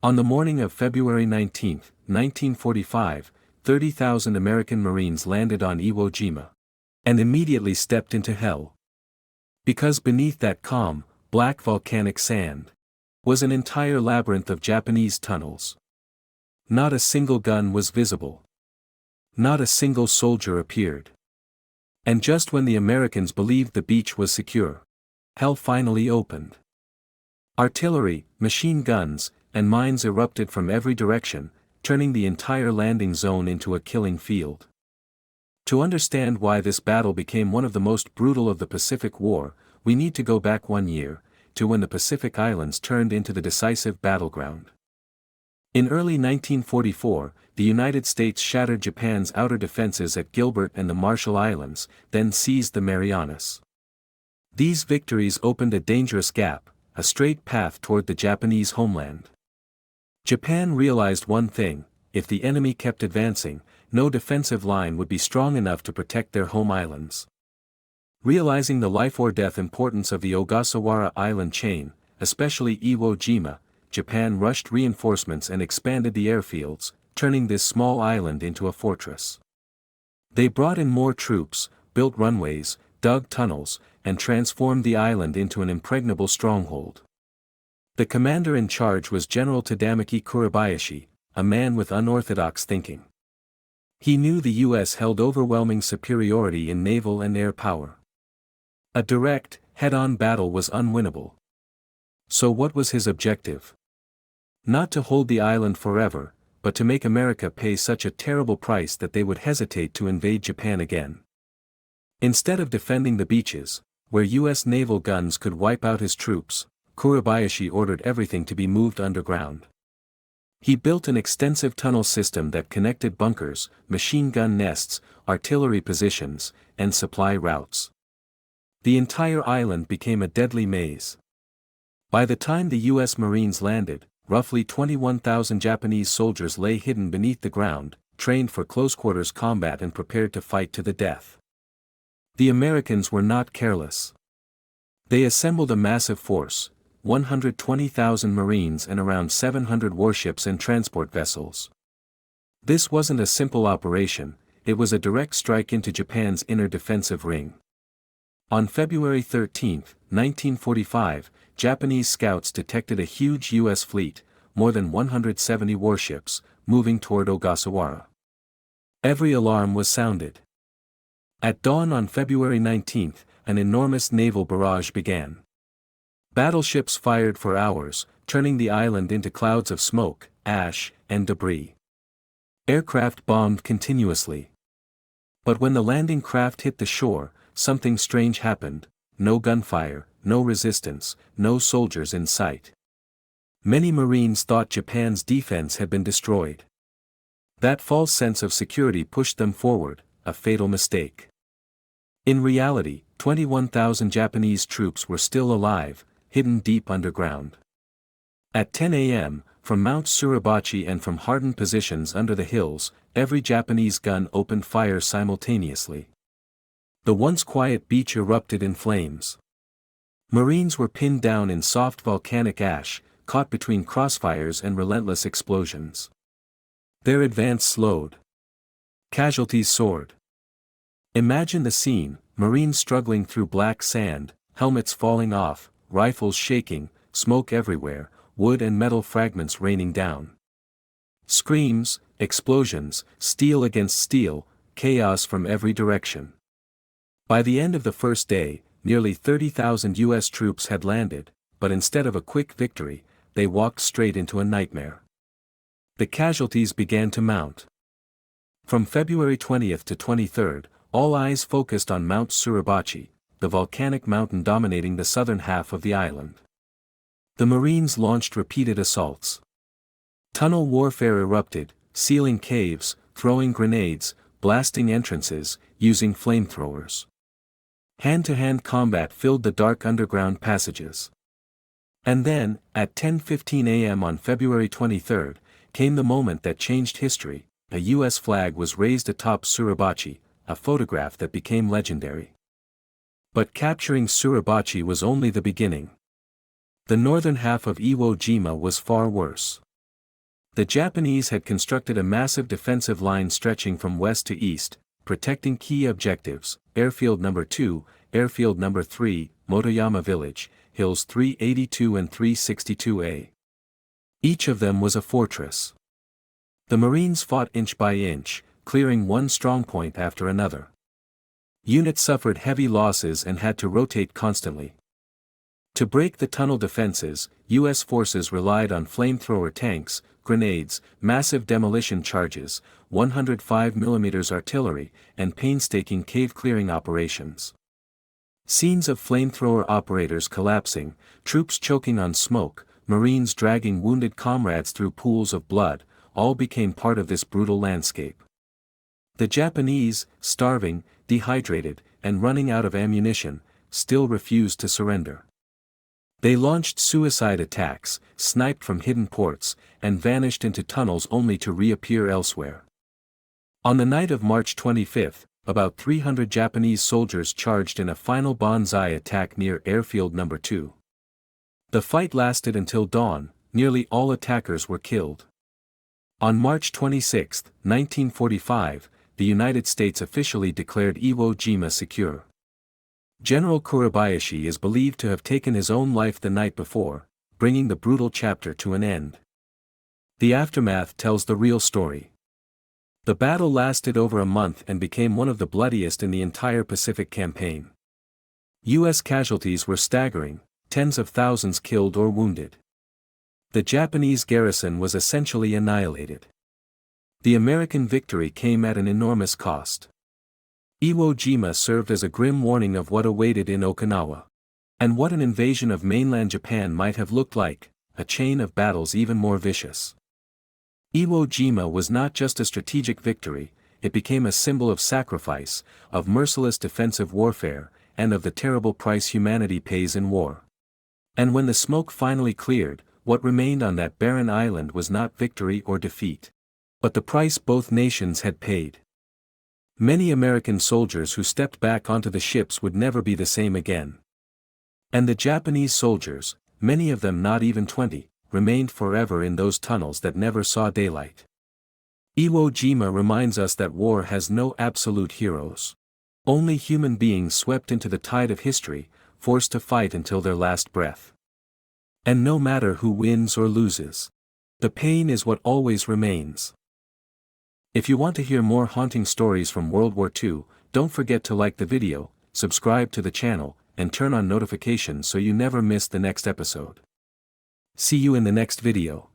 On the morning of February 19, 1945, 30,000 American Marines landed on Iwo Jima. And immediately stepped into hell. Because beneath that calm, black volcanic sand was an entire labyrinth of Japanese tunnels. Not a single gun was visible. Not a single soldier appeared. And just when the Americans believed the beach was secure, hell finally opened. Artillery, machine guns, and mines erupted from every direction, turning the entire landing zone into a killing field. To understand why this battle became one of the most brutal of the Pacific War, we need to go back 1 year, to when the Pacific Islands turned into the decisive battleground. In early 1944, the United States shattered Japan's outer defenses at Gilbert and the Marshall Islands, then seized the Marianas. These victories opened a dangerous gap, a straight path toward the Japanese homeland. Japan realized one thing: if the enemy kept advancing, no defensive line would be strong enough to protect their home islands. Realizing the life-or-death importance of the Ogasawara Island chain, especially Iwo Jima, Japan rushed reinforcements and expanded the airfields, turning this small island into a fortress. They brought in more troops, built runways, dug tunnels, and transformed the island into an impregnable stronghold. The commander in charge was General Tadamaki Kuribayashi, a man with unorthodox thinking. He knew the U.S. held overwhelming superiority in naval and air power. A direct, head-on battle was unwinnable. So what was his objective? Not to hold the island forever, but to make America pay such a terrible price that they would hesitate to invade Japan again. Instead of defending the beaches, where U.S. naval guns could wipe out his troops, Kuribayashi ordered everything to be moved underground. He built an extensive tunnel system that connected bunkers, machine gun nests, artillery positions, and supply routes. The entire island became a deadly maze. By the time the U.S. Marines landed, roughly 21,000 Japanese soldiers lay hidden beneath the ground, trained for close-quarters combat and prepared to fight to the death. The Americans were not careless. They assembled a massive force, 120,000 Marines and around 700 warships and transport vessels. This wasn't a simple operation, it was a direct strike into Japan's inner defensive ring. On February 13, 1945, Japanese scouts detected a huge U.S. fleet, more than 170 warships, moving toward Ogasawara. Every alarm was sounded. At dawn on February 19, an enormous naval barrage began. Battleships fired for hours, turning the island into clouds of smoke, ash, and debris. Aircraft bombed continuously. But when the landing craft hit the shore, something strange happened: no gunfire, no resistance, no soldiers in sight. Many Marines thought Japan's defense had been destroyed. That false sense of security pushed them forward, a fatal mistake. In reality, 21,000 Japanese troops were still alive, hidden deep underground. At 10 a.m., from Mount Suribachi and from hardened positions under the hills, every Japanese gun opened fire simultaneously. The once quiet beach erupted in flames. Marines were pinned down in soft volcanic ash, caught between crossfires and relentless explosions. Their advance slowed. Casualties soared. Imagine the scene: Marines struggling through black sand, helmets falling off, rifles shaking, smoke everywhere, wood and metal fragments raining down. Screams, explosions, steel against steel, chaos from every direction. By the end of the first day, nearly 30,000 U.S. troops had landed, but instead of a quick victory, they walked straight into a nightmare. The casualties began to mount. From February 20th to 23rd, all eyes focused on Mount Suribachi, the volcanic mountain dominating the southern half of the island. The Marines launched repeated assaults. Tunnel warfare erupted, sealing caves, throwing grenades, blasting entrances, using flamethrowers. Hand-to-hand combat filled the dark underground passages. And then, at 10:15 a.m. on February 23, came the moment that changed history: a U.S. flag was raised atop Suribachi, a photograph that became legendary. But capturing Suribachi was only the beginning. The northern half of Iwo Jima was far worse. The Japanese had constructed a massive defensive line stretching from west to east, protecting key objectives: Airfield No. 2, Airfield No. 3, Motoyama Village, Hills 382 and 362A. Each of them was a fortress. The Marines fought inch by inch, clearing one strongpoint after another. Units suffered heavy losses and had to rotate constantly. To break the tunnel defenses, U.S. forces relied on flamethrower tanks, grenades, massive demolition charges, 105mm artillery, and painstaking cave-clearing operations. Scenes of flamethrower operators collapsing, troops choking on smoke, Marines dragging wounded comrades through pools of blood, all became part of this brutal landscape. The Japanese, starving, dehydrated, and running out of ammunition, still refused to surrender. They launched suicide attacks, sniped from hidden ports, and vanished into tunnels only to reappear elsewhere. On the night of March 25, about 300 Japanese soldiers charged in a final banzai attack near Airfield No. 2. The fight lasted until dawn, nearly all attackers were killed. On March 26, 1945, the United States officially declared Iwo Jima secure. General Kurabayashi is believed to have taken his own life the night before, bringing the brutal chapter to an end. The aftermath tells the real story. The battle lasted over a month and became one of the bloodiest in the entire Pacific campaign. U.S. casualties were staggering, tens of thousands killed or wounded. The Japanese garrison was essentially annihilated. The American victory came at an enormous cost. Iwo Jima served as a grim warning of what awaited in Okinawa. And what an invasion of mainland Japan might have looked like, a chain of battles even more vicious. Iwo Jima was not just a strategic victory, it became a symbol of sacrifice, of merciless defensive warfare, and of the terrible price humanity pays in war. And when the smoke finally cleared, what remained on that barren island was not victory or defeat, but the price both nations had paid. Many American soldiers who stepped back onto the ships would never be the same again. And the Japanese soldiers, many of them not even 20, remained forever in those tunnels that never saw daylight. Iwo Jima reminds us that war has no absolute heroes. Only human beings swept into the tide of history, forced to fight until their last breath. And no matter who wins or loses, the pain is what always remains. If you want to hear more haunting stories from World War II, don't forget to like the video, subscribe to the channel, and turn on notifications so you never miss the next episode. See you in the next video.